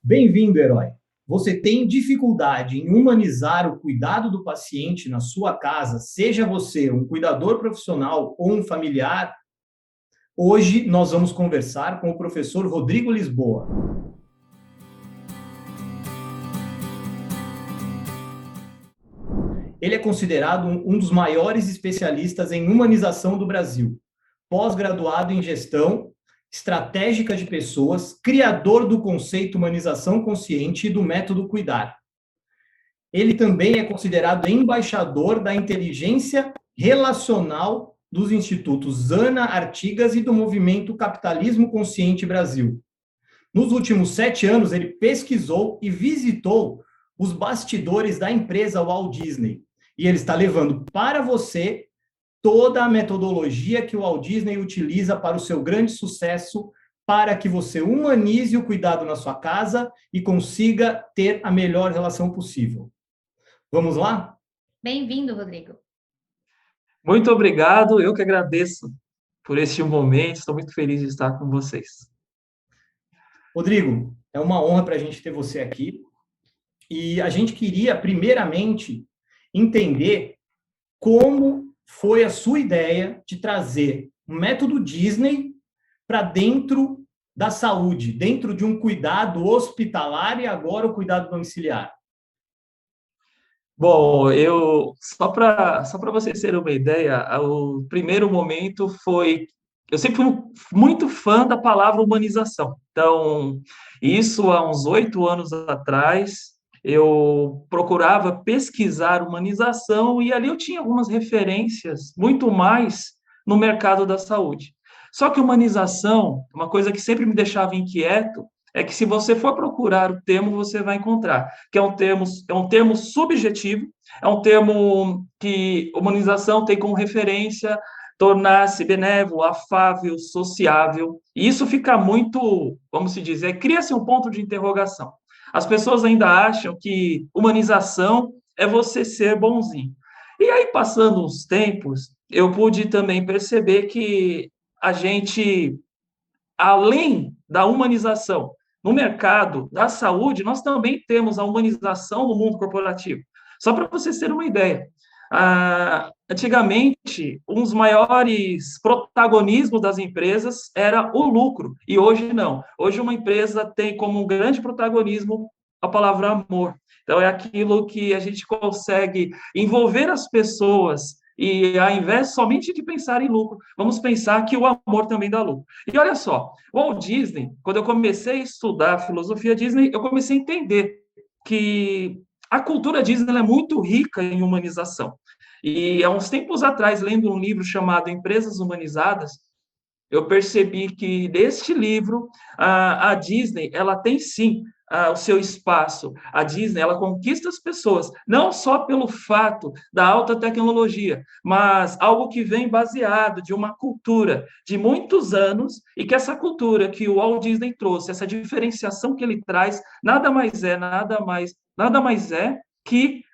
Bem-vindo, herói! Você tem dificuldade em humanizar o cuidado do paciente na sua casa, seja você um cuidador profissional ou um familiar? Hoje nós vamos conversar com o professor Rodrigo Lisboa. Ele é considerado um dos maiores especialistas em humanização do Brasil, pós-graduado em gestão estratégica de pessoas, criador do conceito humanização consciente e do método cuidar. Ele também é considerado embaixador da inteligência relacional dos institutos Ana Artigas e do movimento Capitalismo Consciente Brasil. Nos últimos 7 anos, ele pesquisou e visitou os bastidores da empresa Walt Disney. E ele está levando para você toda a metodologia que o Walt Disney utiliza para o seu grande sucesso, para que você humanize o cuidado na sua casa e consiga ter a melhor relação possível. Vamos lá? Bem-vindo, Rodrigo. Muito obrigado, eu que agradeço por este momento, estou muito feliz de estar com vocês. Rodrigo, é uma honra para a gente ter você aqui. E a gente queria, primeiramente, entender como foi a sua ideia de trazer o método Disney para dentro da saúde, dentro de um cuidado hospitalar e agora o cuidado domiciliar. Bom, só para vocês terem uma ideia, o primeiro momento foi, eu sempre fui muito fã da palavra humanização. Então, isso há uns 8 anos atrás, eu procurava pesquisar humanização e ali eu tinha algumas referências, muito mais no mercado da saúde. Só que humanização, uma coisa que sempre me deixava inquieto, é que se você for procurar o termo, você vai encontrar, que é um termo subjetivo, é um termo que humanização tem como referência tornar-se benévolo, afável, sociável, e isso fica muito, vamos se dizer, cria-se um ponto de interrogação. As pessoas ainda acham que humanização é você ser bonzinho. E aí, passando uns tempos, eu pude também perceber que a gente, além da humanização no mercado da saúde, nós também temos a humanização no mundo corporativo. Só para vocês terem uma ideia, antigamente, um dos maiores protagonismos das empresas era o lucro, e hoje não. Hoje uma empresa tem como um grande protagonismo a palavra amor. Então, é aquilo que a gente consegue envolver as pessoas e, ao invés somente de pensar em lucro, vamos pensar que o amor também dá lucro. E olha só, o Walt Disney, quando eu comecei a estudar a filosofia Disney, eu comecei a entender que a cultura Disney é muito rica em humanização. E há uns tempos atrás, lendo um livro chamado Empresas Humanizadas, eu percebi que neste livro a Disney ela tem sim o seu espaço. A Disney ela conquista as pessoas não só pelo fato da alta tecnologia, mas algo que vem baseado de uma cultura de muitos anos e que essa cultura que o Walt Disney trouxe, essa diferenciação que ele traz, nada mais é que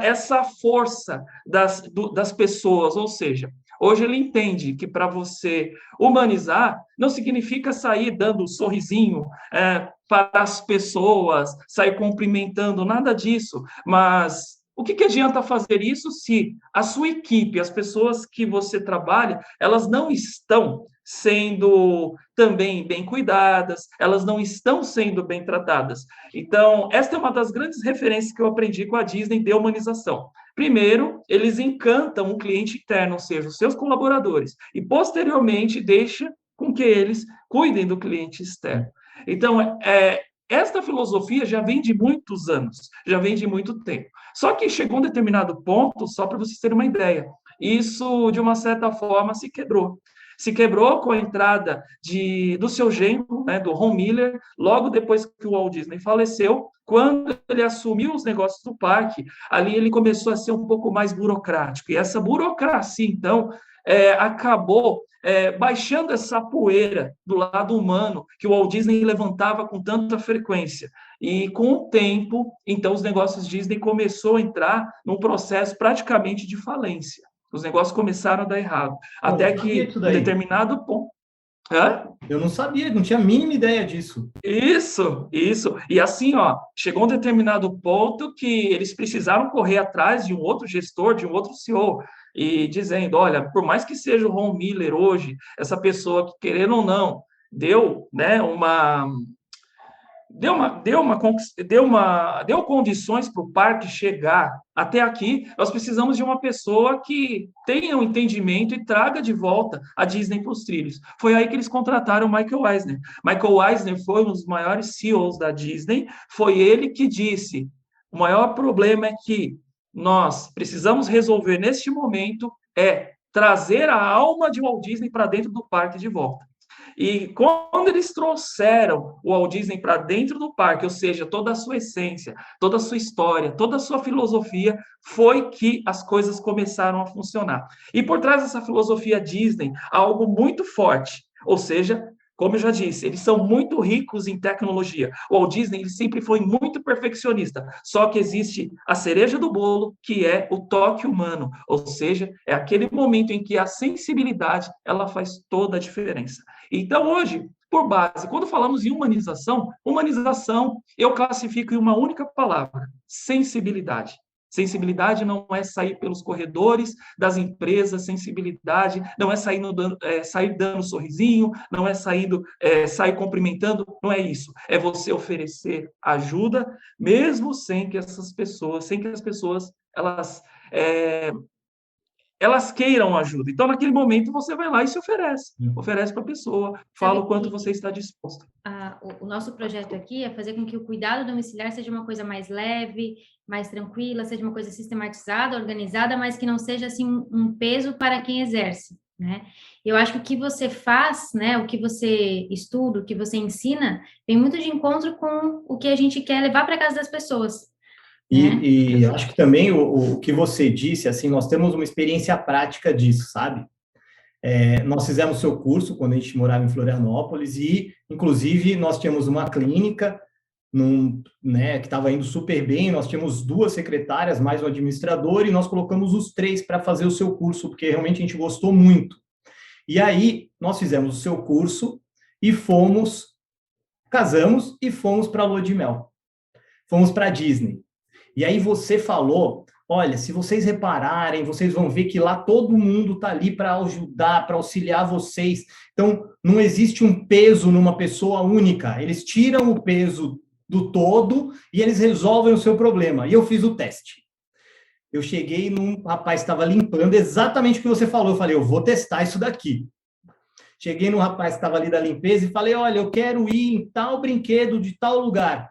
essa força das pessoas, ou seja, hoje ele entende que para você humanizar não significa sair dando um sorrisinho para as pessoas, sair cumprimentando, nada disso. Mas o que adianta fazer isso se a sua equipe, as pessoas que você trabalha, elas não estão sendo também bem cuidadas, elas não estão sendo bem tratadas. Então, esta é uma das grandes referências que eu aprendi com a Disney de humanização. Primeiro, eles encantam o cliente interno, ou seja, os seus colaboradores, e posteriormente deixa com que eles cuidem do cliente externo. Então, esta filosofia já vem de muitos anos, já vem de muito tempo. Só que chegou um determinado ponto, só para vocês terem uma ideia, isso, de uma certa forma, se quebrou. Se quebrou com a entrada do seu genro, né, do Ron Miller, logo depois que o Walt Disney faleceu. Quando ele assumiu os negócios do parque, ali ele começou a ser um pouco mais burocrático. E essa burocracia, então, acabou baixando essa poeira do lado humano que o Walt Disney levantava com tanta frequência. E com o tempo, então, os negócios Disney começou a entrar num processo praticamente de falência. Os negócios começaram a dar errado. Bom, Até sabia que, disso em daí. determinado ponto... Hã? Eu não sabia, não tinha a mínima ideia disso. Isso. E assim, ó, chegou um determinado ponto que eles precisaram correr atrás de um outro gestor, de um outro CEO, e dizendo, olha, por mais que seja o Ron Miller hoje, essa pessoa que, querendo ou não, deu, né, deu condições para o parque chegar até aqui. Nós precisamos de uma pessoa que tenha um entendimento e traga de volta a Disney para os trilhos. Foi aí que eles contrataram o Michael Eisner. Michael Eisner foi um dos maiores CEOs da Disney. Foi ele que disse: o maior problema é que nós precisamos resolver neste momento é trazer a alma de Walt Disney para dentro do parque de volta. E quando eles trouxeram o Walt Disney para dentro do parque, ou seja, toda a sua essência, toda a sua história, toda a sua filosofia, foi que as coisas começaram a funcionar. E por trás dessa filosofia Disney, há algo muito forte, ou seja, como eu já disse, eles são muito ricos em tecnologia. O Walt Disney ele sempre foi muito perfeccionista, só que existe a cereja do bolo, que é o toque humano, ou seja, é aquele momento em que a sensibilidade ela faz toda a diferença. Então, hoje, por base, quando falamos em humanização eu classifico em uma única palavra: sensibilidade. Sensibilidade não é sair pelos corredores das empresas, sensibilidade não é sair dando sorrisinho, não é sair cumprimentando, não é isso. É você oferecer ajuda, mesmo sem que as pessoas é, elas queiram ajuda. Então, naquele momento, você vai lá e se oferece para a pessoa, fala Sabe o quanto que você está disposto. o nosso projeto aqui é fazer com que o cuidado domiciliar seja uma coisa mais leve, mais tranquila, seja uma coisa sistematizada, organizada, mas que não seja assim um peso para quem exerce, né? Eu acho que o que você faz, né, o que você estuda, o que você ensina, vem muito de encontro com o que a gente quer levar para casa das pessoas, né? E acho que também o que você disse, assim, nós temos uma experiência prática disso, sabe? Nós fizemos seu curso quando a gente morava em Florianópolis e, inclusive, nós tínhamos uma clínica né, que estava indo super bem, nós tínhamos 2 secretárias, mais um administrador, e nós colocamos os 3 para fazer o seu curso, porque realmente a gente gostou muito. E aí, nós fizemos o seu curso e casamos e fomos para a lua de mel. Fomos para a Disney. E aí você falou, olha, se vocês repararem, vocês vão ver que lá todo mundo está ali para ajudar, para auxiliar vocês. Então, não existe um peso numa pessoa única. Eles tiram o peso do todo e eles resolvem o seu problema. E eu fiz o teste. Eu cheguei num rapaz que estava limpando exatamente o que você falou. Eu falei, eu vou testar isso daqui. Cheguei no rapaz que estava ali da limpeza e falei, olha, eu quero ir em tal brinquedo de tal lugar.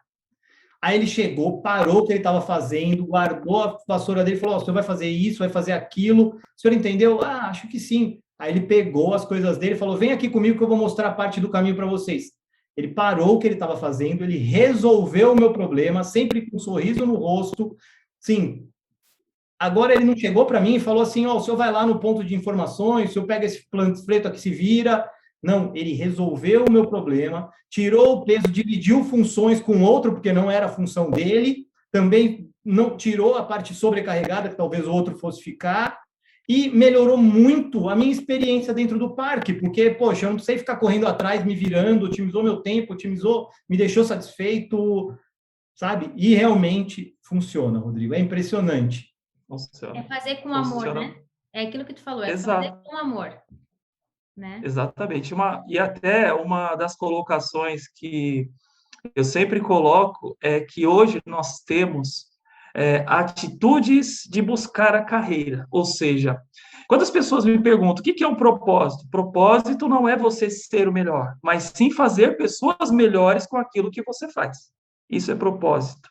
Aí ele chegou, parou o que ele estava fazendo, guardou a vassoura dele e falou, o senhor vai fazer isso, vai fazer aquilo. O senhor entendeu? Ah, acho que sim. Aí ele pegou as coisas dele e falou, vem aqui comigo que eu vou mostrar a parte do caminho para vocês. Ele parou o que ele estava fazendo, ele resolveu o meu problema, sempre com um sorriso no rosto. Sim. Agora ele não chegou para mim e falou assim, o senhor vai lá no ponto de informações, o senhor pega esse panfleto aqui, se vira. Não, ele resolveu o meu problema, tirou o peso, dividiu funções com outro, porque não era a função dele, também não tirou a parte sobrecarregada, que talvez o outro fosse ficar, e melhorou muito a minha experiência dentro do parque, porque, poxa, eu não precisei ficar correndo atrás, me virando, otimizou meu tempo, me deixou satisfeito, sabe? E realmente funciona, Rodrigo, é impressionante. É fazer com amor, né? É aquilo que tu falou, é fazer com amor. Né? Exatamente. E até uma das colocações que eu sempre coloco é que hoje nós temos atitudes de buscar a carreira. Ou seja, quando as pessoas me perguntam o que é um propósito, propósito não é você ser o melhor, mas sim fazer pessoas melhores com aquilo que você faz. Isso é propósito.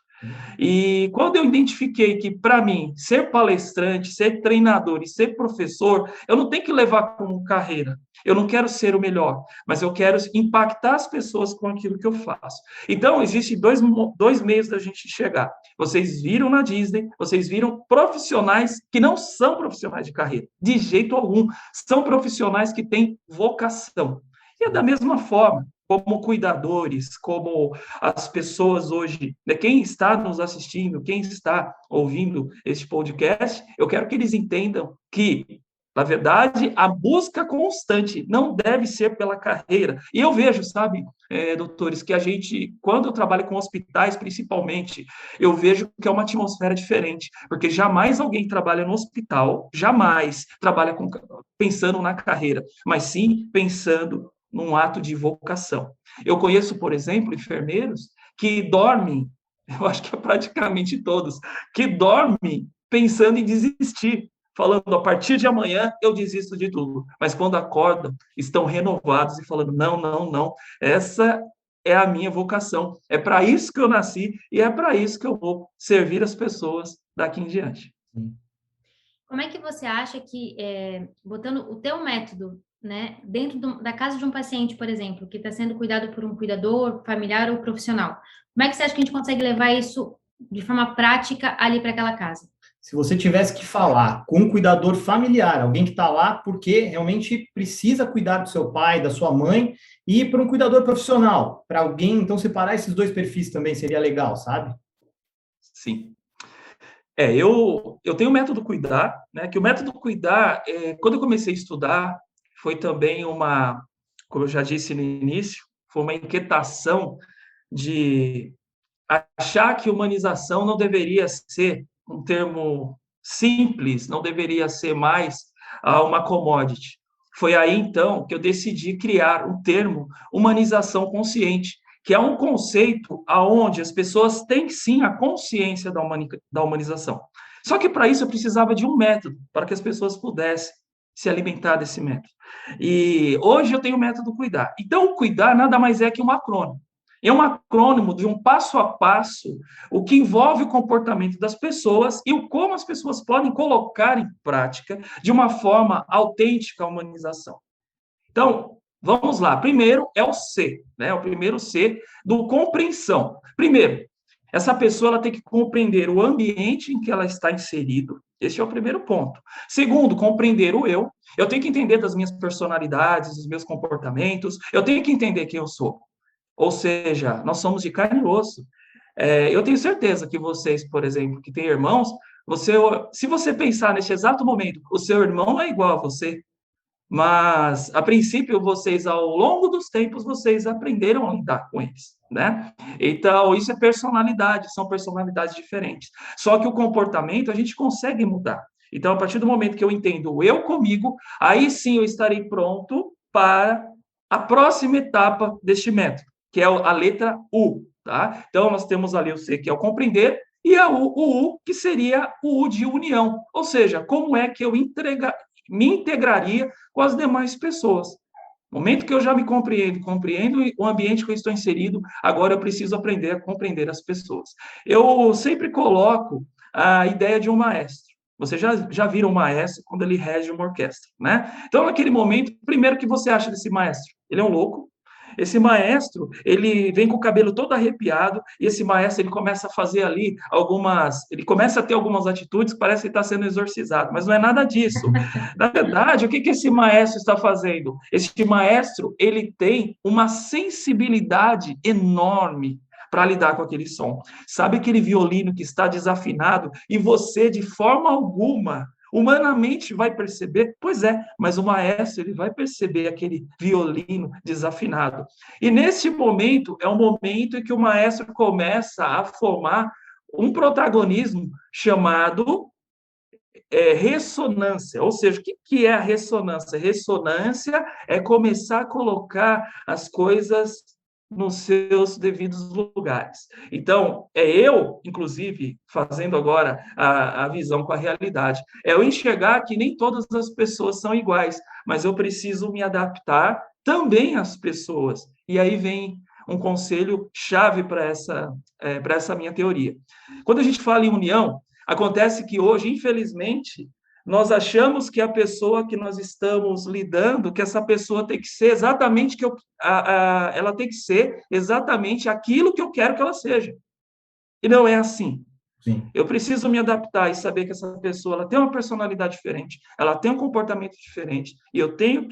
E quando eu identifiquei que, para mim, ser palestrante, ser treinador e ser professor, eu não tenho que levar como carreira. Eu não quero ser o melhor, mas eu quero impactar as pessoas com aquilo que eu faço. Então, existem dois meios da gente chegar. Vocês viram na Disney, vocês viram profissionais que não são profissionais de carreira, de jeito algum. São profissionais que têm vocação. E é da mesma forma, como cuidadores, como as pessoas hoje, né, quem está nos assistindo, quem está ouvindo este podcast, eu quero que eles entendam que Na verdade, a busca constante não deve ser pela carreira. E eu vejo, sabe, doutores, que a gente, quando eu trabalho com hospitais, principalmente, eu vejo que é uma atmosfera diferente, porque jamais alguém trabalha no hospital, jamais trabalha pensando na carreira, mas sim pensando num ato de vocação. Eu conheço, por exemplo, enfermeiros que dormem, eu acho que é praticamente todos, que dormem pensando em desistir, falando, a partir de amanhã eu desisto de tudo. Mas quando acordam, estão renovados e falando, não, não, não, essa é a minha vocação, é para isso que eu nasci e é para isso que eu vou servir as pessoas daqui em diante. Como é que você acha que, botando o teu método, né, dentro da casa de um paciente, por exemplo, que está sendo cuidado por um cuidador, familiar ou profissional, como é que você acha que a gente consegue levar isso de forma prática ali para aquela casa? Se você tivesse que falar com um cuidador familiar, alguém que está lá porque realmente precisa cuidar do seu pai, da sua mãe, e para um cuidador profissional, para alguém, então separar esses dois perfis também seria legal, sabe? Sim. Eu tenho o método Cuidar, né? Que o método Cuidar, quando eu comecei a estudar, foi também como eu já disse no início, foi uma inquietação de achar que humanização não deveria ser um termo simples, não deveria ser mais uma commodity. Foi aí, então, que eu decidi criar o termo humanização consciente, que é um conceito aonde as pessoas têm, sim, a consciência da humanização. Só que, para isso, eu precisava de um método, para que as pessoas pudessem se alimentar desse método. E hoje eu tenho o método Cuidar. Então, o Cuidar nada mais é que um acrônimo. É um acrônimo de um passo a passo, o que envolve o comportamento das pessoas e o como as pessoas podem colocar em prática de uma forma autêntica a humanização. Então, vamos lá. Primeiro é o C, né? O primeiro C do compreensão. Primeiro, essa pessoa ela tem que compreender o ambiente em que ela está inserido. Esse é o primeiro ponto. Segundo, compreender o eu. Eu tenho que entender das minhas personalidades, dos meus comportamentos. Eu tenho que entender quem eu sou. Ou seja, nós somos de carne e osso. Eu tenho certeza que vocês, por exemplo, que têm irmãos, se você pensar nesse exato momento, o seu irmão é igual a você, mas, a princípio, vocês, ao longo dos tempos, vocês aprenderam a lidar com eles, né? Então, isso é personalidade, são personalidades diferentes. Só que o comportamento a gente consegue mudar. Então, a partir do momento que eu entendo eu comigo, aí sim eu estarei pronto para a próxima etapa deste método, que é a letra U, tá? Então, nós temos ali o C, que é o compreender, e o U, que seria o U de união. Ou seja, como é que eu me integraria com as demais pessoas. No momento que eu já me compreendo o ambiente que eu estou inserido, agora eu preciso aprender a compreender as pessoas. Eu sempre coloco a ideia de um maestro. Vocês já viram um maestro quando ele rege uma orquestra, né? Então, naquele momento, primeiro, o que você acha desse maestro? Ele é um louco. Esse maestro, ele vem com o cabelo todo arrepiado, e esse maestro, ele começa a fazer ali ele começa a ter algumas atitudes que parece que está sendo exorcizado, mas não é nada disso. Na verdade, o que esse maestro está fazendo? Esse maestro, ele tem uma sensibilidade enorme para lidar com aquele som. Sabe aquele violino que está desafinado e você, de forma alguma, humanamente vai perceber? Pois é, mas o maestro ele vai perceber aquele violino desafinado. E nesse momento, é um momento em que o maestro começa a formar um protagonismo chamado ressonância. Ou seja, o que é a ressonância? Ressonância é começar a colocar as coisas nos seus devidos lugares. Então, eu, inclusive, fazendo agora a visão com a realidade, é eu enxergar que nem todas as pessoas são iguais, mas eu preciso me adaptar também às pessoas. E aí vem um conselho chave para essa minha teoria. Quando a gente fala em união, acontece que hoje, infelizmente, nós achamos que a pessoa que nós estamos lidando, que essa pessoa tem que ser exatamente ela tem que ser exatamente aquilo que eu quero que ela seja. E não é assim. Sim. Eu preciso me adaptar e saber que essa pessoa ela tem uma personalidade diferente, ela tem um comportamento diferente, e eu tenho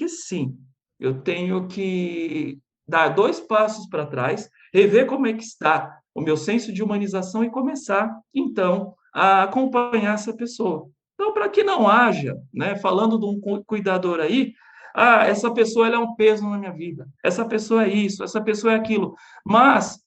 que dar 2 passos para trás, rever como é que está o meu senso de humanização e começar, então, a acompanhar essa pessoa. Então, para que não haja, né, falando de um cuidador aí, essa pessoa ela é um peso na minha vida, essa pessoa é isso, essa pessoa é aquilo, mas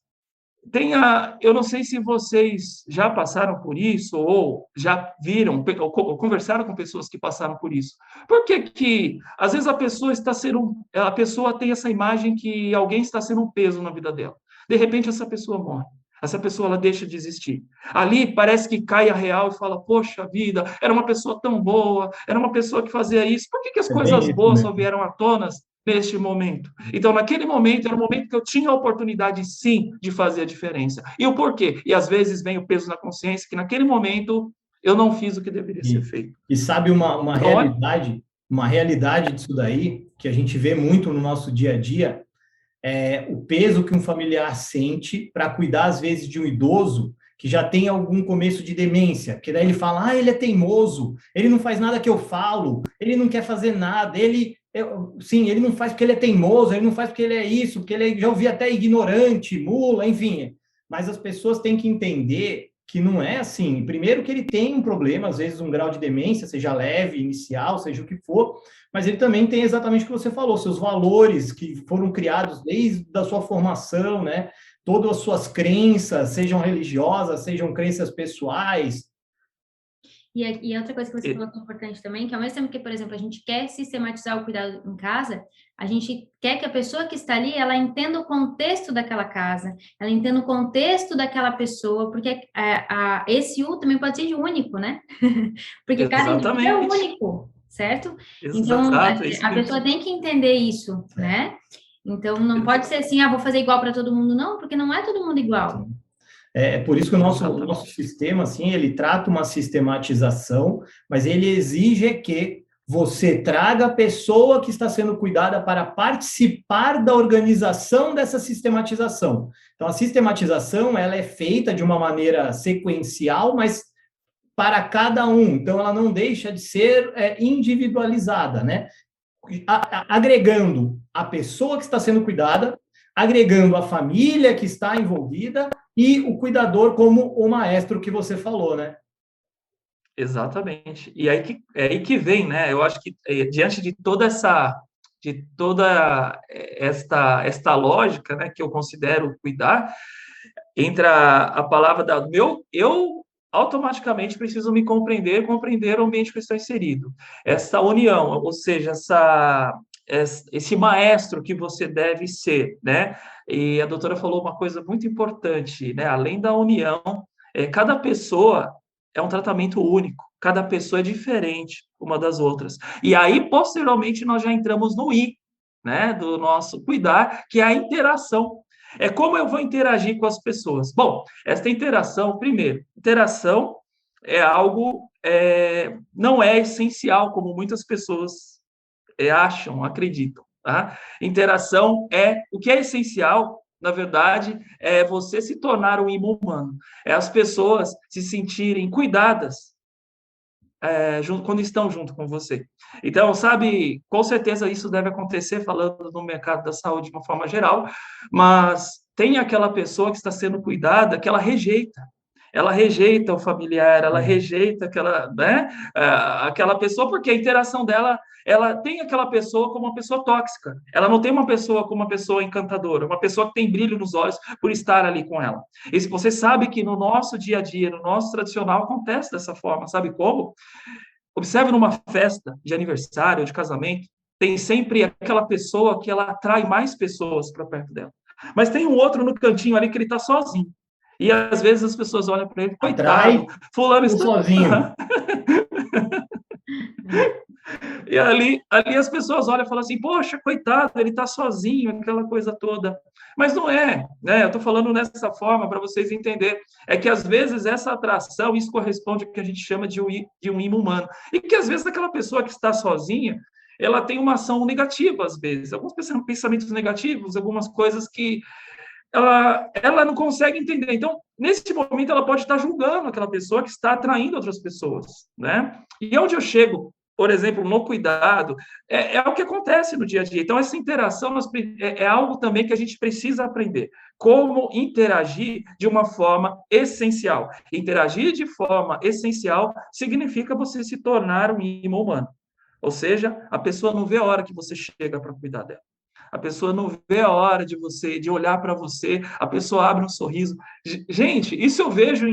eu não sei se vocês já passaram por isso, ou já viram, ou conversaram com pessoas que passaram por isso. Por que que, às vezes, a pessoa tem essa imagem que alguém está sendo um peso na vida dela. De repente, essa pessoa morre. Essa pessoa, ela deixa de existir. Ali, parece que cai a real e fala, poxa vida, era uma pessoa tão boa, era uma pessoa que fazia isso, por que que as É bem coisas isso boas só mesmo. vieram à tona neste momento? Então, naquele momento, era um momento que eu tinha a oportunidade, sim, de fazer a diferença. E o porquê? E às vezes vem o peso na consciência que naquele momento eu não fiz o que deveria ser feito. E sabe Então, olha, uma realidade disso daí, que a gente vê muito no nosso dia a dia, é o peso que um familiar sente para cuidar, às vezes, de um idoso que já tem algum começo de demência, que daí ele fala, ele é teimoso, ele não faz nada que eu falo, ele não quer fazer nada, sim, ele não faz porque ele é teimoso, ele não faz porque ele é isso, porque ele já ouvi até ignorante, mula, enfim. Mas as pessoas têm que entender que não é assim. Primeiro que ele tem um problema, às vezes um grau de demência, seja leve, inicial, seja o que for, mas ele também tem exatamente o que você falou, seus valores que foram criados desde a sua formação, né? Todas as suas crenças, sejam religiosas, sejam crenças pessoais. E outra coisa que você falou que é importante também, que ao mesmo tempo que, por exemplo, a gente quer sistematizar o cuidado em casa, a gente quer que a pessoa que está ali, ela entenda o contexto daquela casa, ela entenda o contexto daquela pessoa, porque esse também pode ser de único, né? Porque cada indivíduo é exatamente. único, certo? Então, Exato, é isso a pessoa mesmo. tem que entender isso, né? Então, não pode ser assim, vou fazer igual para todo mundo, não, porque não é todo mundo igual. É por isso que o nosso Exatamente. sistema, assim, ele trata uma sistematização, mas ele exige que você traga a pessoa que está sendo cuidada para participar da organização dessa sistematização. Então, a sistematização, ela é feita de uma maneira sequencial, mas para cada um. Então, ela não deixa de ser individualizada, né? Agregando a pessoa que está sendo cuidada, agregando a família que está envolvida e o cuidador como o maestro que você falou, né? Exatamente. E é aí que vem, né? Eu acho que diante de toda esta lógica, né, que eu considero cuidar, entra a palavra eu automaticamente preciso me compreender o ambiente que eu estou inserido. Essa união, ou seja, esse maestro que você deve ser, né? E a doutora falou uma coisa muito importante, né? Além da união, cada pessoa é um tratamento único, cada pessoa é diferente uma das outras. E aí, posteriormente, nós já entramos no I, né? Do nosso cuidar, que é a interação. É como eu vou interagir com as pessoas. Bom, esta interação, primeiro, interação é algo, não é essencial, como muitas pessoas acham, acreditam. Tá? Interação o que é essencial, na verdade, é você se tornar um imã humano. É as pessoas se sentirem cuidadas quando estão junto com você. Então, sabe, com certeza isso deve acontecer falando no mercado da saúde de uma forma geral, mas tem aquela pessoa que está sendo cuidada que ela rejeita o familiar, ela rejeita aquela, né, aquela pessoa, porque a interação dela, ela tem aquela pessoa como uma pessoa tóxica, ela não tem uma pessoa como uma pessoa encantadora, uma pessoa que tem brilho nos olhos por estar ali com ela. E se você sabe que no nosso dia a dia, no nosso tradicional, acontece dessa forma, sabe como? Observe numa festa de aniversário, de casamento, tem sempre aquela pessoa que ela atrai mais pessoas para perto dela. Mas tem um outro no cantinho ali que ele está sozinho. E às vezes as pessoas olham para ele, coitado, Atrai fulano o está. sozinho. E ali as pessoas olham e falam assim, poxa, coitado, ele está sozinho, aquela coisa toda. Mas não é, né? Eu estou falando dessa forma para vocês entenderem. É que às vezes essa atração, isso corresponde ao que a gente chama de um imã humano. E que às vezes aquela pessoa que está sozinha, ela tem uma ação negativa, às vezes. Alguns pensamentos negativos, algumas coisas que ela não consegue entender. Então, nesse momento, ela pode estar julgando aquela pessoa que está atraindo outras pessoas, né? E onde eu chego por exemplo, no cuidado, é o que acontece no dia a dia. Então, essa interação é algo também que a gente precisa aprender. Como interagir de uma forma essencial. Interagir de forma essencial significa você se tornar um imã humano. Ou seja, a pessoa não vê a hora que você chega para cuidar dela. A pessoa não vê a hora de olhar para você, a pessoa abre um sorriso. Gente, isso eu vejo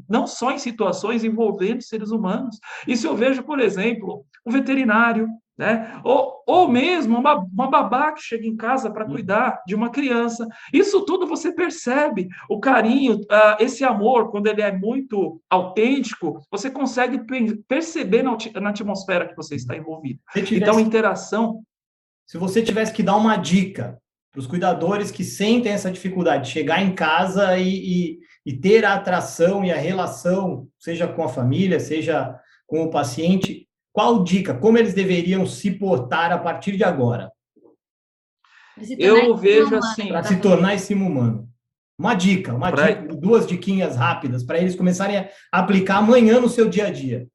não só em situações envolvendo seres humanos. Isso eu vejo, por exemplo, um veterinário, né? Ou mesmo uma babá que chega em casa para cuidar de uma criança. Isso tudo você percebe, o carinho, esse amor, quando ele é muito autêntico, você consegue perceber na atmosfera que você está envolvido. Então, interação. Se você tivesse que dar uma dica para os cuidadores que sentem essa dificuldade de chegar em casa e ter a atração e a relação, seja com a família, seja com o paciente, qual dica? Como eles deveriam se portar a partir de agora? Eu vejo assim... Para se tornar esse humano. Uma dica, duas diquinhas rápidas, para eles começarem a aplicar amanhã no seu dia a dia.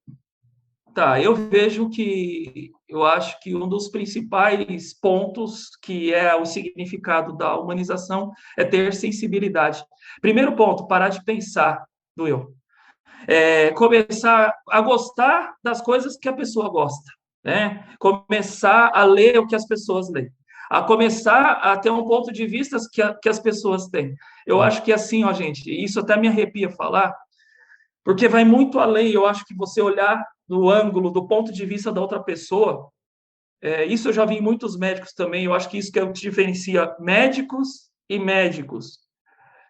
Tá, eu acho que um dos principais pontos que é o significado da humanização é ter sensibilidade. Primeiro ponto, parar de pensar no eu. Começar a gostar das coisas que a pessoa gosta, né? Começar a ler o que as pessoas leem. A começar a ter um ponto de vista que as pessoas têm. Eu acho que assim, ó, gente, isso até me arrepia falar, porque vai muito além. Eu acho que você olhar do ângulo, do ponto de vista da outra pessoa, isso eu já vi em muitos médicos também. Eu acho que isso que é o que diferencia médicos e médicos.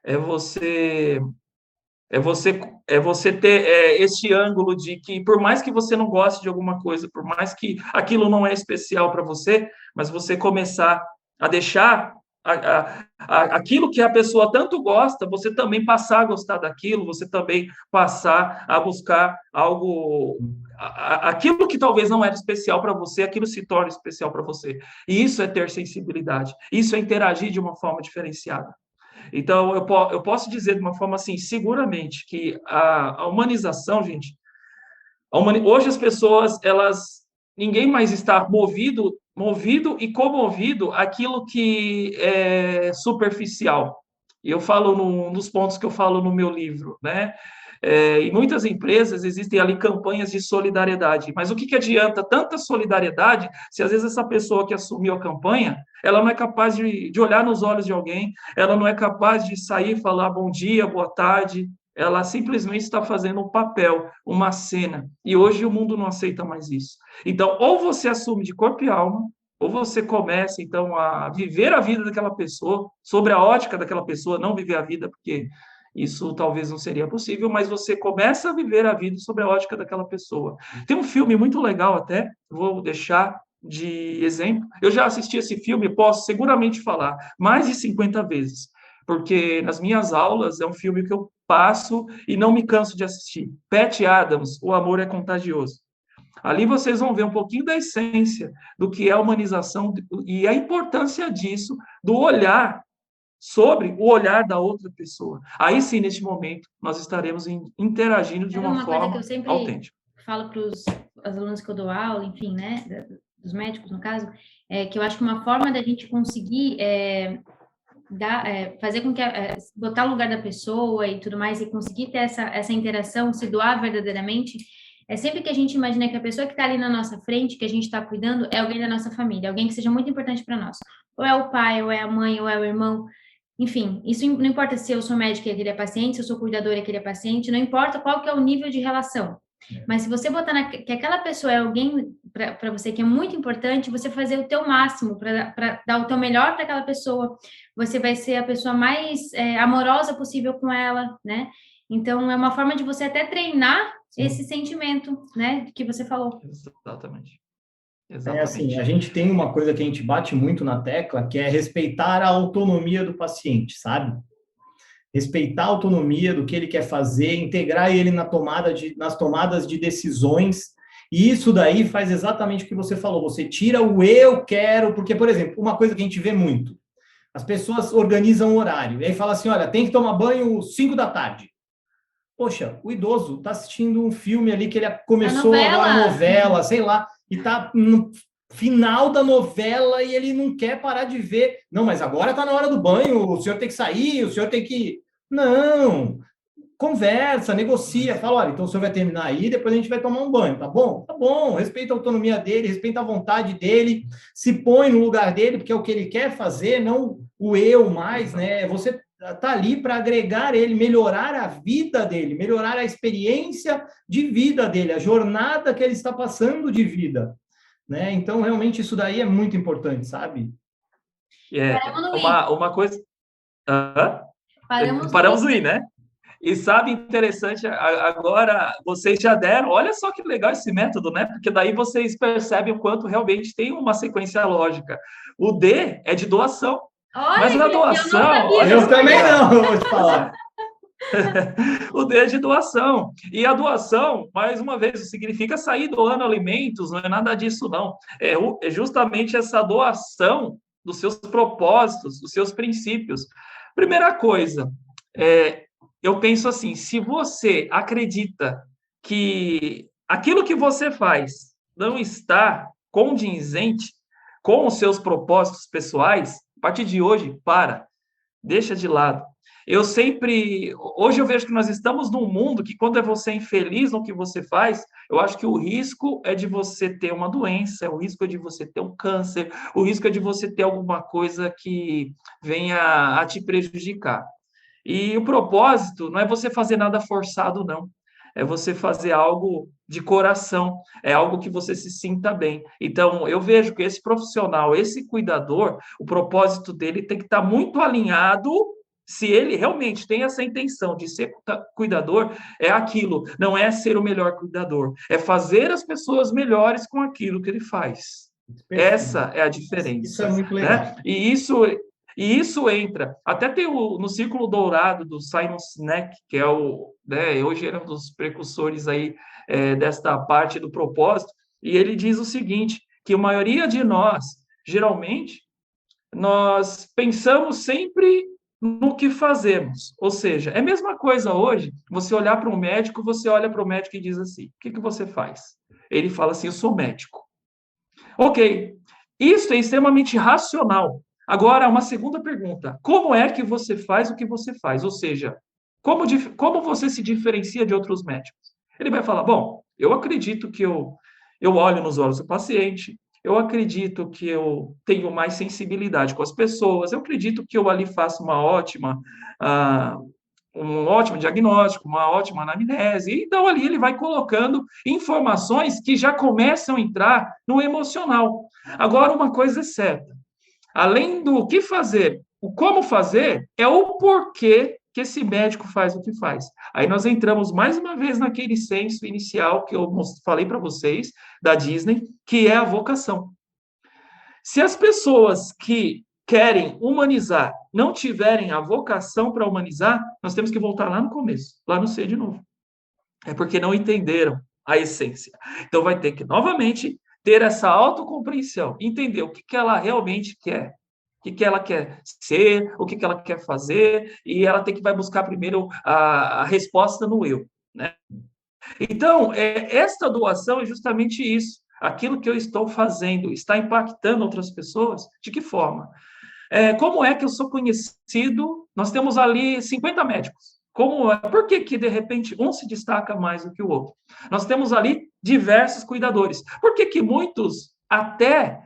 É você ter esse ângulo de que, por mais que você não goste de alguma coisa, por mais que aquilo não é especial para você, mas você começar a deixar aquilo que a pessoa tanto gosta, você também passar a gostar daquilo, você também passar a buscar algo, aquilo que talvez não era especial para você, aquilo se torna especial para você. E isso é ter sensibilidade, isso é interagir de uma forma diferenciada. Então, eu posso dizer de uma forma assim, seguramente, que a humanização, gente, hoje as pessoas, ninguém mais está movido e comovido aquilo que é superficial. E eu falo nos pontos que eu falo no meu livro, né? Em muitas empresas existem ali campanhas de solidariedade, mas o que adianta tanta solidariedade se às vezes essa pessoa que assumiu a campanha, ela não é capaz de olhar nos olhos de alguém, ela não é capaz de sair e falar bom dia, boa tarde, ela simplesmente está fazendo um papel, uma cena, e hoje o mundo não aceita mais isso. Então, ou você assume de corpo e alma, ou você começa, então, a viver a vida daquela pessoa, sobre a ótica daquela pessoa, não viver a vida, porque isso talvez não seria possível, mas você começa a viver a vida sobre a ótica daquela pessoa. Tem um filme muito legal até, vou deixar de exemplo. Eu já assisti esse filme, posso seguramente falar, mais de 50 vezes, porque nas minhas aulas é um filme que eu passo e não me canso de assistir. Patch Adams, O Amor é Contagioso. Ali vocês vão ver um pouquinho da essência do que é a humanização e a importância disso, do olhar sobre o olhar da outra pessoa. Aí sim, neste momento, nós estaremos interagindo de uma forma que eu sempre autêntica. Falo para os alunos que eu dou aula, enfim, né, dos médicos, no caso, que eu acho que uma forma da gente conseguir fazer com que botar o lugar da pessoa e tudo mais, e conseguir ter essa interação, se doar verdadeiramente, é sempre que a gente imagina que a pessoa que está ali na nossa frente, que a gente está cuidando, é alguém da nossa família, alguém que seja muito importante para nós. Ou é o pai, ou é a mãe, ou é o irmão. Enfim, isso não importa se eu sou médica e aquele é paciente, se eu sou cuidadora e aquele é paciente, não importa qual que é o nível de relação. Mas se você botar que aquela pessoa é alguém para você que é muito importante, você fazer o teu máximo para dar o teu melhor para aquela pessoa, você vai ser a pessoa mais amorosa possível com ela, né? Então, é uma forma de você até treinar esse sentimento, né, que você falou. Exatamente. Assim, a gente tem uma coisa que a gente bate muito na tecla, que é respeitar a autonomia do paciente, sabe? Respeitar a autonomia do que ele quer fazer, integrar ele nas tomadas de decisões, e isso daí faz exatamente o que você falou, você tira o eu quero, porque, por exemplo, uma coisa que a gente vê muito, as pessoas organizam o horário, e aí fala assim, olha, tem que tomar banho 5 da tarde. Poxa, o idoso está assistindo um filme ali que ele começou agora, novela, sei lá, e tá no final da novela e ele não quer parar de ver. Não, mas agora tá na hora do banho, o senhor tem que sair, o senhor tem que... Não, conversa, negocia, fala, olha, então o senhor vai terminar aí, depois a gente vai tomar um banho, tá bom? Tá bom, respeita a autonomia dele, respeita a vontade dele, se põe no lugar dele, porque é o que ele quer fazer, não o eu mais, né? Você tá ali para agregar ele, melhorar a vida dele, melhorar a experiência de vida dele, a jornada que ele está passando de vida, né? Então, realmente, isso daí é muito importante, sabe? Uma coisa... Hã? Paramos Paramos aí, né? E sabe, interessante, agora vocês já deram, olha só que legal esse método, né? Porque daí vocês percebem o quanto realmente tem uma sequência lógica. O D é de doação. Olha, Mas a doação... Eu também não, eu vou te falar. O D é de doação. E a doação, mais uma vez, significa sair doando alimentos, não é nada disso, não. É justamente essa doação dos seus propósitos, dos seus princípios. Primeira coisa, eu penso assim, se você acredita que aquilo que você faz não está condizente com os seus propósitos pessoais, a partir de hoje, deixa de lado. Hoje eu vejo que nós estamos num mundo que quando você é infeliz no que você faz, eu acho que o risco é de você ter uma doença, o risco é de você ter um câncer, o risco é de você ter alguma coisa que venha a te prejudicar. E o propósito não é você fazer nada forçado, não. É você fazer algo de coração, é algo que você se sinta bem. Então, eu vejo que esse profissional, esse cuidador, o propósito dele tem que estar muito alinhado. Se ele realmente tem essa intenção de ser cuidador, é aquilo, não é ser o melhor cuidador, é fazer as pessoas melhores com aquilo que ele faz. Perfeito. Essa é a diferença. Isso é muito legal. Né? E isso entra, até tem no Círculo Dourado do Simon Sinek, que é hoje ele é um dos precursores aí desta parte do propósito, e ele diz o seguinte, que a maioria de nós, geralmente, nós pensamos sempre no que fazemos, ou seja, é a mesma coisa hoje, você olhar para um médico, você olha para o médico e diz assim, o que você faz? Ele fala assim, eu sou médico. Ok, isso é extremamente racional. Agora, uma segunda pergunta, como é que você faz o que você faz? Ou seja, como você se diferencia de outros médicos? Ele vai falar, bom, eu acredito que eu olho nos olhos do paciente, eu acredito que eu tenho mais sensibilidade com as pessoas, eu acredito que eu ali faço um ótimo diagnóstico, uma ótima anamnese. Então, ali ele vai colocando informações que já começam a entrar no emocional. Agora, uma coisa é certa, além do que fazer, o como fazer, é o porquê que esse médico faz o que faz. Aí nós entramos mais uma vez naquele senso inicial que eu falei para vocês, da Disney, que é a vocação. Se as pessoas que querem humanizar não tiverem a vocação para humanizar, nós temos que voltar lá no começo, lá no C de novo. É porque não entenderam a essência. Então vai ter que, novamente, ter essa autocompreensão, entender o que ela realmente quer, o que ela quer ser, o que ela quer fazer, e ela vai buscar primeiro a resposta no eu. Né? Então, esta doação é justamente isso. Aquilo que eu estou fazendo está impactando outras pessoas? De que forma? Como é que eu sou conhecido? Nós temos ali 50 médicos. Por que, de repente, um se destaca mais do que o outro? Nós temos ali diversos cuidadores. Por que muitos, até,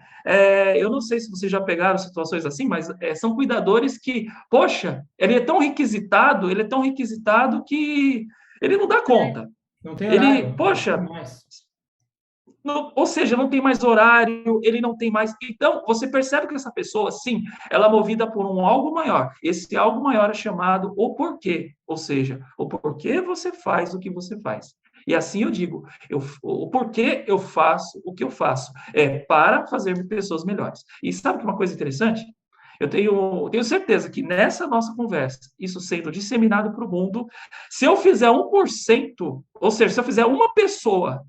eu não sei se vocês já pegaram situações assim, mas são cuidadores que, poxa, ele é tão requisitado que ele não dá conta. Não tem horário. Poxa, ou seja, não tem mais horário, ele não tem mais... Então, você percebe que essa pessoa, sim, ela é movida por um algo maior. Esse algo maior é chamado o porquê. Ou seja, o porquê você faz o que você faz. E assim eu digo, o porquê eu faço o que eu faço. É para fazer pessoas melhores. E sabe que uma coisa interessante? Eu tenho certeza que nessa nossa conversa, isso sendo disseminado para o mundo, se eu fizer 1%, ou seja, se eu fizer uma pessoa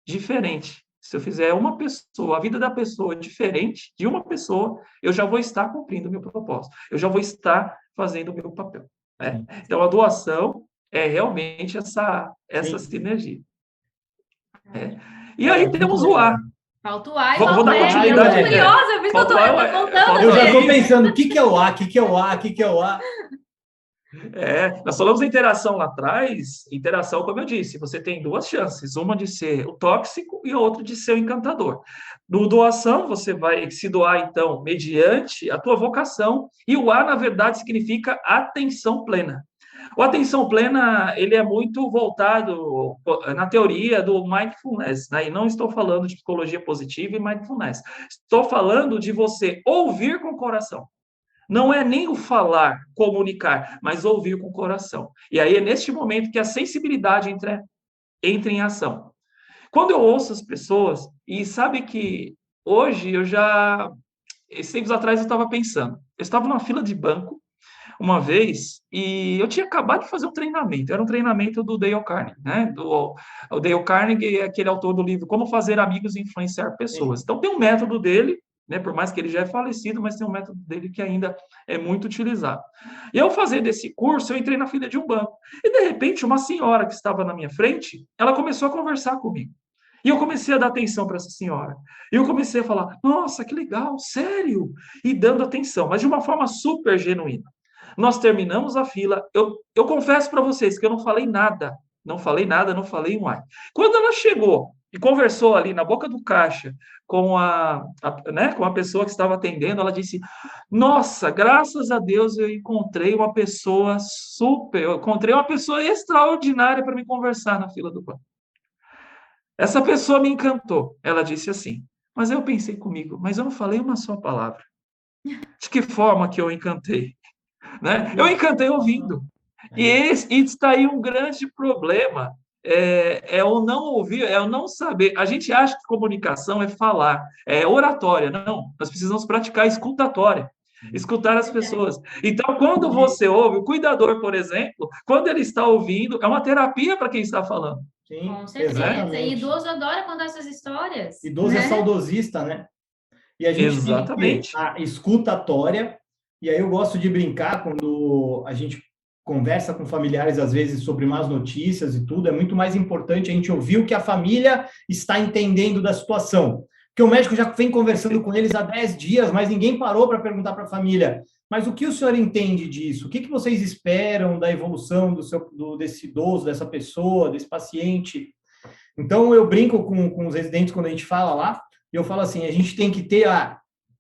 diferente. Se eu fizer a vida da pessoa diferente de uma pessoa, eu já vou estar cumprindo o meu propósito. Eu já vou estar fazendo o meu papel. Né? Então, a doação é realmente essa sinergia. E aí temos o A. Falta o A e Vou falta dar o E. Eu continuidade. tô curiosa, por isso que eu tô contando. Eu já estou pensando, o que é o A? O que é o A? O que é o A? Nós falamos de interação lá atrás. Interação, como eu disse, você tem duas chances: uma de ser o tóxico e a outra de ser o encantador. No doação, você vai se doar, então, mediante a tua vocação. E o A, na verdade, significa atenção plena. O atenção plena, ele é muito voltado na teoria do mindfulness, né? E não estou falando de psicologia positiva e mindfulness. Estou falando de você ouvir com o coração. Não é nem o falar, comunicar, mas ouvir com o coração. E aí é neste momento que a sensibilidade entra em ação. Quando eu ouço as pessoas, e sabe que hoje esses tempos atrás eu estava pensando, eu estava numa fila de banco uma vez e eu tinha acabado de fazer um treinamento, era um treinamento do Dale Carnegie, né? O Dale Carnegie é aquele autor do livro Como Fazer Amigos e Influenciar Pessoas. Então tem um método dele, né? Por mais que ele já é falecido, mas tem um método dele que ainda é muito utilizado. E ao fazer desse curso, eu entrei na fila de um banco e de repente uma senhora que estava na minha frente, ela começou a conversar comigo. E eu comecei a dar atenção para essa senhora. E eu comecei a falar, nossa, que legal, sério? E dando atenção, mas de uma forma super genuína. Nós terminamos a fila. Eu confesso para vocês que eu não falei nada. Não falei nada, não falei um ai. Quando ela chegou e conversou ali na boca do caixa né, com a pessoa que estava atendendo, ela disse, nossa, graças a Deus eu encontrei uma pessoa eu encontrei uma pessoa extraordinária para me conversar na fila do banco. Essa pessoa me encantou. Ela disse assim, mas eu pensei comigo, mas eu não falei uma só palavra. De que forma que eu encantei? Né? Eu encantei ouvindo. E está aí um grande problema. É o não ouvir, é o não saber. A gente acha que comunicação é falar, é oratória. Não, nós precisamos praticar escutatória. Escutar as pessoas. Então, quando você ouve, o cuidador, por exemplo, quando ele está ouvindo, é uma terapia para quem está falando. Sim, com certeza. Exatamente. E idoso adora contar essas histórias. Idoso, né? É saudosista, né? E a gente Exatamente. tem a escutatória, e aí eu gosto de brincar quando a gente conversa com familiares, às vezes, sobre más notícias e tudo, é muito mais importante a gente ouvir o que a família está entendendo da situação. Porque o médico já vem conversando com eles há 10 dias, mas ninguém parou para perguntar para a família, mas o que o senhor entende disso? O que vocês esperam da evolução desse idoso, dessa pessoa, desse paciente? Então, eu brinco com os residentes quando a gente fala lá, e eu falo assim, a gente tem que ter a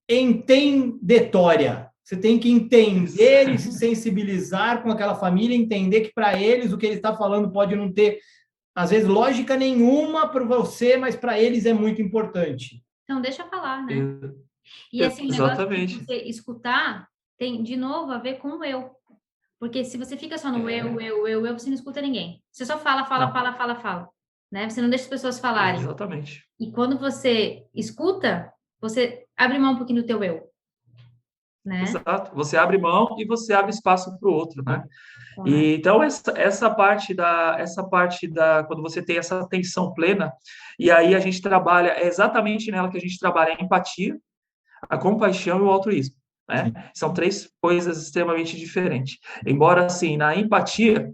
entendetória. Você tem que entender e se sensibilizar com aquela família, entender que para eles o que ele está falando pode não ter, às vezes, lógica nenhuma para você, mas para eles é muito importante. Então, deixa eu falar, né? E assim, o negócio de você escutar tem, de novo, a ver com o eu. Porque se você fica só no eu, você não escuta ninguém. Você só fala. Né? Você não deixa as pessoas falarem. Exatamente. E quando você escuta, você abre mão um pouquinho do teu eu. Né? Exato. Você abre mão e você abre espaço para o outro, né? E, então, essa parte quando você tem essa atenção plena, e aí a gente trabalha, é exatamente nela que a gente trabalha a empatia, a compaixão e o altruísmo, né? São três coisas extremamente diferentes. Embora, assim, na empatia,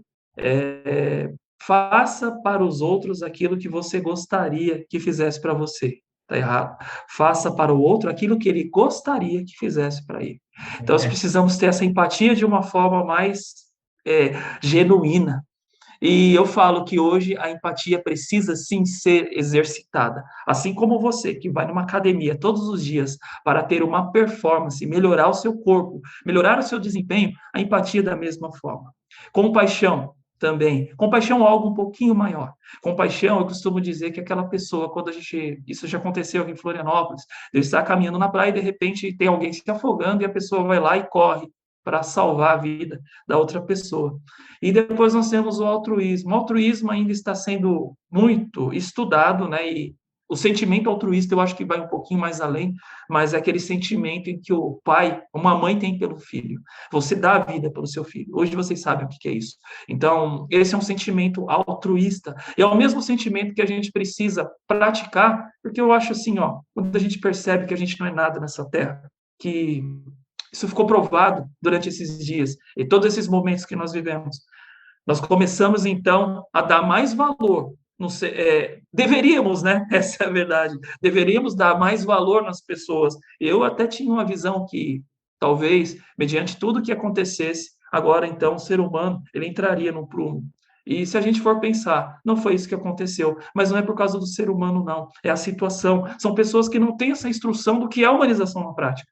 faça para os outros aquilo que você gostaria que fizesse para você. Está errado. Faça para o outro aquilo que ele gostaria que fizesse para ele. Então, nós precisamos ter essa empatia de uma forma mais genuína. E eu falo que hoje a empatia precisa sim ser exercitada. Assim como você, que vai numa academia todos os dias para ter uma performance, melhorar o seu corpo, melhorar o seu desempenho, a empatia da mesma forma. Compaixão também. Compaixão é algo um pouquinho maior. Compaixão, eu costumo dizer que aquela pessoa, isso já aconteceu aqui em Florianópolis, eu estar caminhando na praia e de repente tem alguém se afogando e a pessoa vai lá e corre para salvar a vida da outra pessoa. E depois nós temos o altruísmo. O altruísmo ainda está sendo muito estudado, né? E o sentimento altruísta eu acho que vai um pouquinho mais além, mas é aquele sentimento em que o pai, uma mãe tem pelo filho. Você dá a vida pelo seu filho. Hoje vocês sabem o que é isso. Então, esse é um sentimento altruísta. E é o mesmo sentimento que a gente precisa praticar, porque eu acho assim, quando a gente percebe que a gente não é nada nessa terra, que isso ficou provado durante esses dias e todos esses momentos que nós vivemos. Nós começamos, então, a dar mais valor não sei, deveríamos, né? Essa é a verdade. Deveríamos dar mais valor nas pessoas. Eu até tinha uma visão que, talvez, mediante tudo que acontecesse, agora, então, o ser humano, ele entraria no prumo. E se a gente for pensar, não foi isso que aconteceu, mas não é por causa do ser humano, não. É a situação. São pessoas que não têm essa instrução do que é humanização na prática.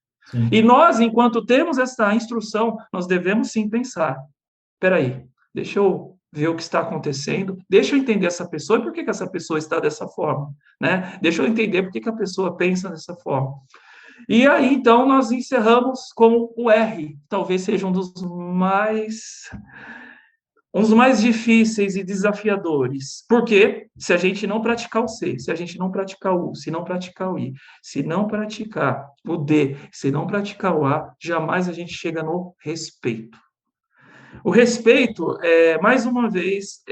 E Sim. nós, enquanto temos essa instrução, nós devemos sim pensar. Espera aí, deixa eu ver o que está acontecendo, deixa eu entender essa pessoa e por que que essa pessoa está dessa forma, né? Deixa eu entender por que que a pessoa pensa dessa forma. E aí, então, nós encerramos com o R, talvez seja um dos mais difíceis e desafiadores. Porque se a gente não praticar o C, se a gente não praticar o U, se não praticar o I, se não praticar o D, se não praticar o A, jamais a gente chega no respeito. O respeito é, mais uma vez,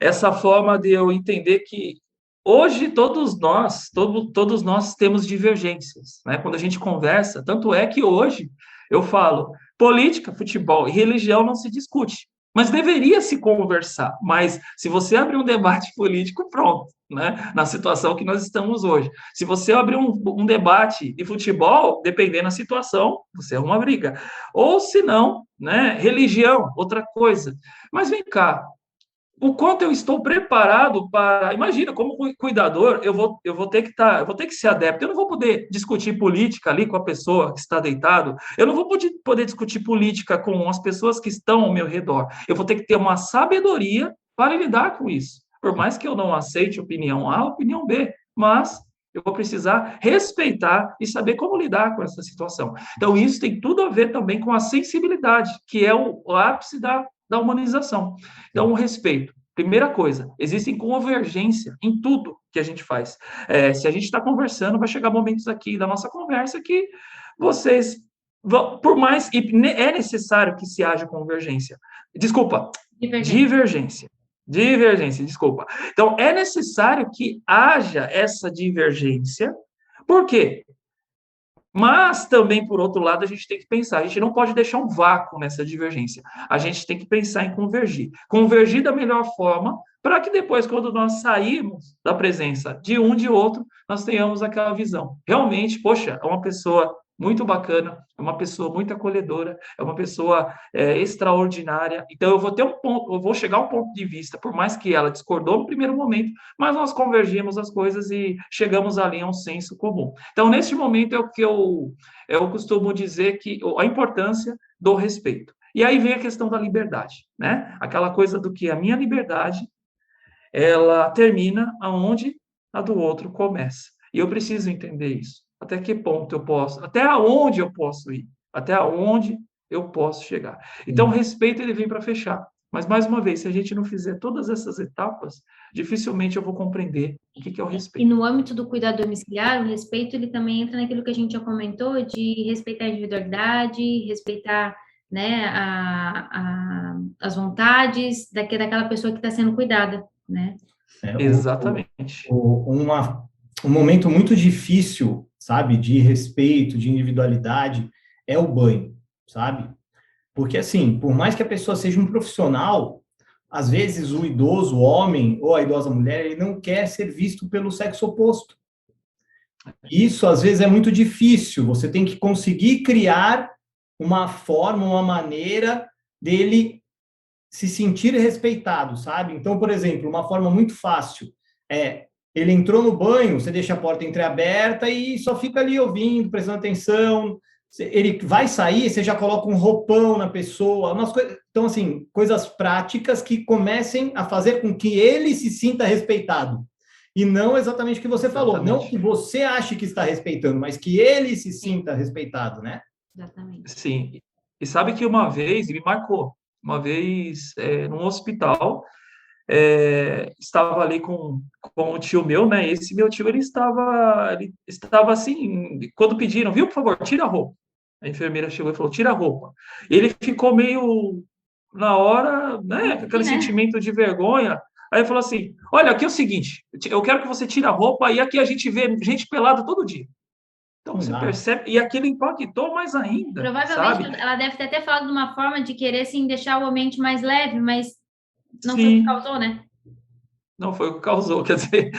essa forma de eu entender que hoje todos nós temos divergências, né? Quando a gente conversa, tanto é que hoje eu falo, política, futebol e religião não se discute, mas deveria se conversar. Mas se você abrir um debate político, pronto, né? Na situação que nós estamos hoje. Se você abrir um debate de futebol, dependendo da situação, você é uma briga. Ou se não, né? Religião, outra coisa. Mas vem cá, o quanto eu estou preparado para. Imagina, como cuidador, eu vou ter que eu vou ter que ser adepto. Eu não vou poder discutir política ali com a pessoa que está deitado. Eu não vou poder discutir política com as pessoas que estão ao meu redor. Eu vou ter que ter uma sabedoria para lidar com isso. Por mais que eu não aceite opinião A, opinião B, mas eu vou precisar respeitar e saber como lidar com essa situação. Então, isso tem tudo a ver também com a sensibilidade, que é o ápice da humanização. Então, o respeito. Primeira coisa, existe convergência em tudo que a gente faz. Se a gente está conversando, vai chegar momentos aqui da nossa conversa que vocês vão, por mais, e é necessário que se haja convergência. Desculpa, divergência. Divergência, desculpa. Então, é necessário que haja essa divergência. Por quê? Mas também, por outro lado, a gente tem que pensar, a gente não pode deixar um vácuo nessa divergência. A gente tem que pensar em convergir. Convergir da melhor forma, para que depois, quando nós sairmos da presença de um de outro, nós tenhamos aquela visão. Realmente, poxa, é uma pessoa muito bacana, é uma pessoa muito acolhedora, é uma pessoa extraordinária. Então, eu vou ter um ponto, eu vou chegar a um ponto de vista, por mais que ela discordou no primeiro momento, mas nós convergimos as coisas e chegamos ali a um senso comum. Então, neste momento é o que eu costumo dizer que a importância do respeito. E aí vem a questão da liberdade, né? Aquela coisa do que a minha liberdade, ela termina aonde a do outro começa. E eu preciso entender isso. Até que ponto eu posso, até aonde eu posso ir, até aonde eu posso chegar. Então, o respeito, ele vem para fechar. Mas, mais uma vez, se a gente não fizer todas essas etapas, dificilmente eu vou compreender o que é o E respeito. no âmbito do cuidado domiciliar, o respeito, ele também entra naquilo que a gente já comentou, de respeitar a individualidade, respeitar, né, as vontades daquela pessoa que está sendo cuidada, né? Exatamente. Um momento muito difícil, sabe, de respeito, de individualidade, é o banho, sabe? Porque, assim, por mais que a pessoa seja um profissional, às vezes o idoso, o homem, ou a idosa mulher, ele não quer ser visto pelo sexo oposto. Isso, às vezes, é muito difícil. Você tem que conseguir criar uma forma, uma maneira dele se sentir respeitado, sabe? Então, por exemplo, uma forma muito fácil é ele entrou no banho, você deixa a porta entreaberta e só fica ali ouvindo, prestando atenção. Ele vai sair, você já coloca um roupão na pessoa, umas coisas. Então, assim, coisas práticas que comecem a fazer com que ele se sinta respeitado. E não exatamente o que você falou. Não que você ache que está respeitando, mas que ele se sinta respeitado, né? Exatamente. Sim. E sabe que uma vez, me marcou, uma vez, num hospital, estava ali com um tio meu, né? Esse meu tio, ele estava assim, quando pediram, viu, por favor, tira a roupa. A enfermeira chegou e falou, tira a roupa. Ele ficou meio, na hora, né, com aquele sentimento de vergonha. Aí ele falou assim, olha, aqui é o seguinte, eu quero que você tire a roupa e aqui a gente vê gente pelada todo dia. Então, você percebe, e aquilo impactou mais ainda, Provavelmente sabe? ela deve ter até falado de uma forma de querer, assim, deixar o ambiente mais leve, mas não foi o que causou, né? Não foi o que causou, quer dizer,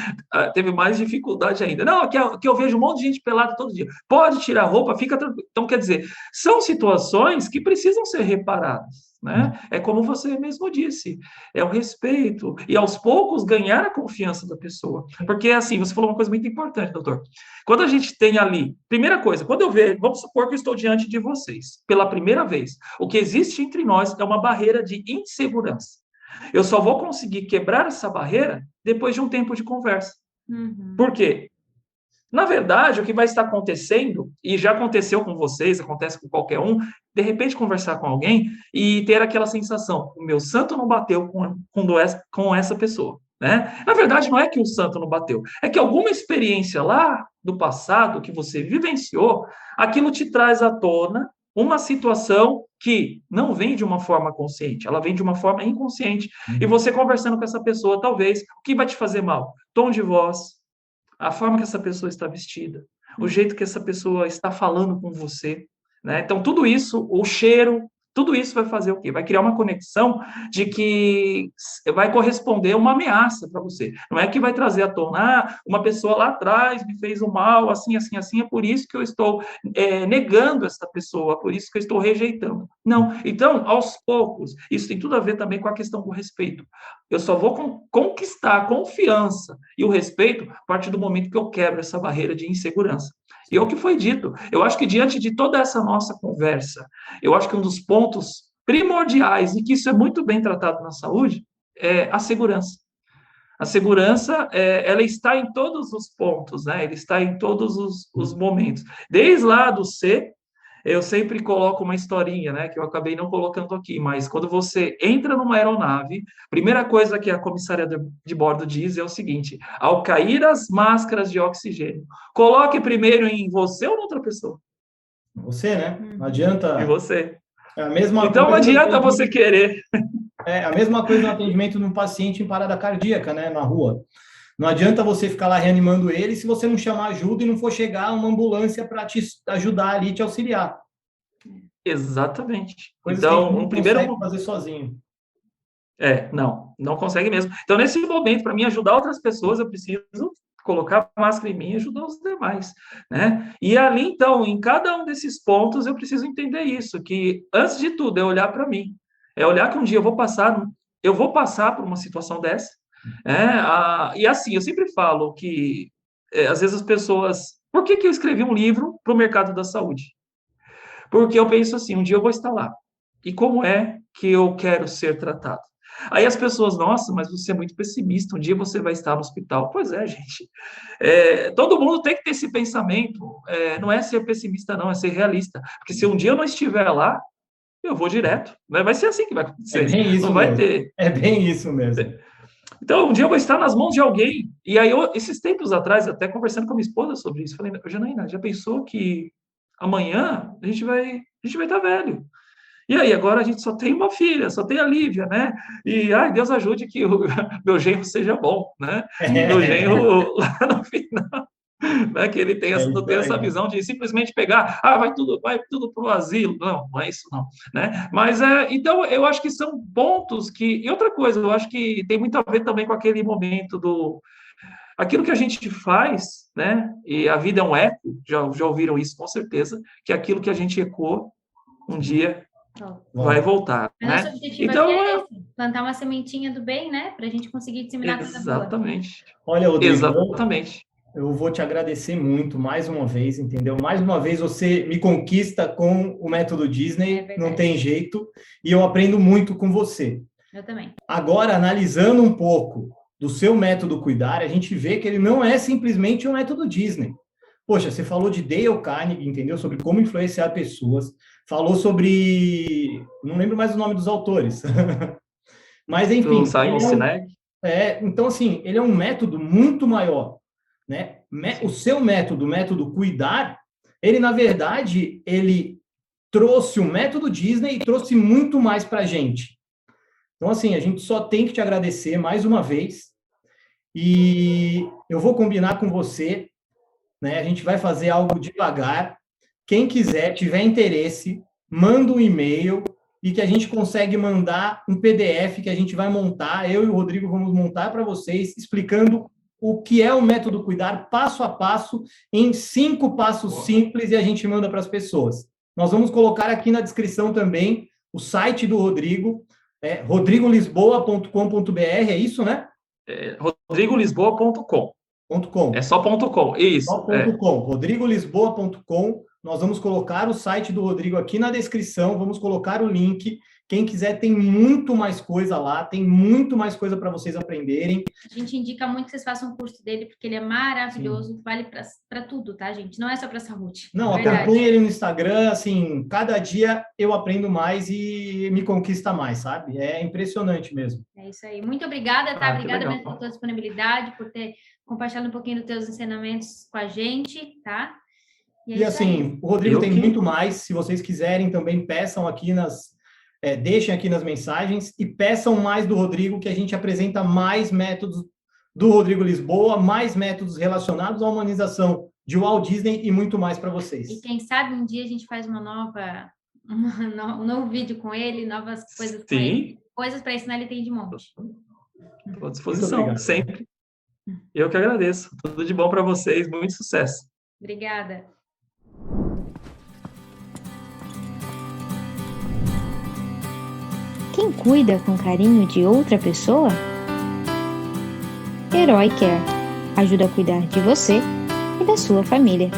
teve mais dificuldade ainda. Não, que eu vejo um monte de gente pelada todo dia. Pode tirar a roupa, fica tranquilo. Então, quer dizer, são situações que precisam ser reparadas, né? É como você mesmo disse, é o respeito e aos poucos ganhar a confiança da pessoa. Porque assim, você falou uma coisa muito importante, doutor. Quando a gente tem ali, primeira coisa, quando eu vejo, vamos supor que eu estou diante de vocês pela primeira vez, o que existe entre nós é uma barreira de insegurança. Eu só vou conseguir quebrar essa barreira depois de um tempo de conversa. Uhum. Por quê? Na verdade, o que vai estar acontecendo, e já aconteceu com vocês, acontece com qualquer um, de repente conversar com alguém e ter aquela sensação, o meu santo não bateu com essa pessoa. Né? Na verdade, não é que o santo não bateu, é que alguma experiência lá do passado que você vivenciou, aquilo te traz à tona uma situação que não vem de uma forma consciente, ela vem de uma forma inconsciente. E você conversando com essa pessoa, talvez, o que vai te fazer mal? Tom de voz, a forma que essa pessoa está vestida, o jeito que essa pessoa está falando com você, né? Então, tudo isso, o cheiro, tudo isso vai fazer o quê? Vai criar uma conexão de que vai corresponder a uma ameaça para você. Não é que vai trazer à tona, uma pessoa lá atrás me fez um mal, assim, assim, assim, é por isso que eu estou negando essa pessoa, por isso que eu estou rejeitando. Não. Então, aos poucos, isso tem tudo a ver também com a questão do respeito. Eu só vou conquistar a confiança e o respeito a partir do momento que eu quebro essa barreira de insegurança. E é o que foi dito. Eu acho que diante de toda essa nossa conversa, eu acho que um dos pontos primordiais, e que isso é muito bem tratado na saúde, é a segurança. A segurança, ela está em todos os pontos, né? Ela está em todos os momentos. Desde lá do C, eu sempre coloco uma historinha, né, que eu acabei não colocando aqui, mas quando você entra numa aeronave, primeira coisa que a comissária de bordo diz é o seguinte: ao cair as máscaras de oxigênio, coloque primeiro em você ou em outra pessoa. Você, né? Não Em adianta. você. É a mesma Então não coisa adianta você querer. É a mesma coisa no atendimento de um paciente em parada cardíaca, né, na rua. Não adianta você ficar lá reanimando ele se você não chamar ajuda e não for chegar uma ambulância para te ajudar ali, te auxiliar. Exatamente. Coisas que a gente Então, não no primeiro consegue fazer sozinho. não consegue mesmo. Então, nesse momento, para mim ajudar outras pessoas, eu preciso colocar a máscara em mim e ajudar os demais, né? E ali, então, em cada um desses pontos, eu preciso entender isso, que antes de tudo é olhar para mim, é olhar que um dia eu vou passar por uma situação dessa, e assim, eu sempre falo que, às vezes as pessoas, por que que eu escrevi um livro para o mercado da saúde? Porque eu penso assim, um dia eu vou estar lá, e como é que eu quero ser tratado? Aí as pessoas, nossa, mas você é muito pessimista, um dia você vai estar no hospital. Pois é, gente. Todo mundo tem que ter esse pensamento. Não é ser pessimista, não, é ser realista. Porque se um dia eu não estiver lá, eu vou direto. Né? Vai ser assim que vai acontecer. É bem isso não vai mesmo. ter. É bem isso mesmo. Então, um dia eu vou estar nas mãos de alguém. E aí, esses tempos atrás, até conversando com a minha esposa sobre isso, falei, Janaína, já pensou que amanhã a gente vai estar velho? E aí, agora a gente só tem uma filha, só tem a Lívia, né? E, ai, Deus ajude que o meu genro seja bom, né? Meu genro, lá no final, né? Que ele não tenha essa visão de simplesmente pegar, vai tudo para o asilo. Não, não é isso, não, né? Mas, então, eu acho que são pontos que... E outra coisa, eu acho que tem muito a ver também com aquele momento aquilo que a gente faz, né? E a vida é um eco, já ouviram isso com certeza, que aquilo que a gente ecoa, um dia vai voltar, né? Nosso objetivo então, aqui é esse, plantar uma sementinha do bem, né? Para a gente conseguir disseminar coisa boa. Exatamente. Olha, Rodrigo, exatamente. Eu vou te agradecer muito mais uma vez, entendeu? Mais uma vez você me conquista com o método Disney, não tem jeito, e eu aprendo muito com você. Eu também. Agora, analisando um pouco do seu método Cuidar, a gente vê que ele não é simplesmente um método Disney. Poxa, você falou de Dale Carnegie, entendeu? Sobre como influenciar pessoas. Falou sobre... Não lembro mais o nome dos autores. Mas, enfim... Do Simon Sinek. Então, assim, ele é um método muito maior, né? O seu método, o método Cuidar, ele, na verdade, ele trouxe o método Disney e trouxe muito mais para a gente. Então, assim, a gente só tem que te agradecer mais uma vez. E eu vou combinar com você, né? A gente vai fazer algo devagar. Quem quiser, tiver interesse, manda um e-mail e que a gente consegue mandar um PDF que a gente vai montar, eu e o Rodrigo vamos montar para vocês, explicando o que é o método Cuidar, passo a passo, em 5 passos simples, e a gente manda para as pessoas. Nós vamos colocar aqui na descrição também o site do Rodrigo, rodrigolisboa.com.br, é isso, né? rodrigolisboa.com. É só .com, isso. Só .com, rodrigolisboa.com. Nós vamos colocar o site do Rodrigo aqui na descrição, vamos colocar o link. Quem quiser, tem muito mais coisa lá, tem muito mais coisa para vocês aprenderem. A gente indica muito que vocês façam o curso dele, porque ele é maravilhoso, sim, vale para tudo, tá, gente? Não é só para saúde. Não, acompanhe ele no Instagram, assim, cada dia eu aprendo mais e me conquista mais, sabe? É impressionante mesmo. É isso aí. Muito obrigada, tá? Obrigada mesmo pela tua disponibilidade, por ter compartilhado um pouquinho dos teus ensinamentos com a gente, tá? E assim, o Rodrigo tem muito mais. Se vocês quiserem, também peçam aqui deixem aqui nas mensagens e peçam mais do Rodrigo, que a gente apresenta mais métodos do Rodrigo Lisboa, mais métodos relacionados à humanização de Walt Disney e muito mais para vocês. E quem sabe um dia a gente faz um novo vídeo com ele, novas coisas com ele. Coisas para ensinar ele tem de monte. Estou à disposição, sempre. Eu que agradeço. Tudo de bom para vocês, muito sucesso. Obrigada. Quem cuida com carinho de outra pessoa? Herói Care ajuda a cuidar de você e da sua família.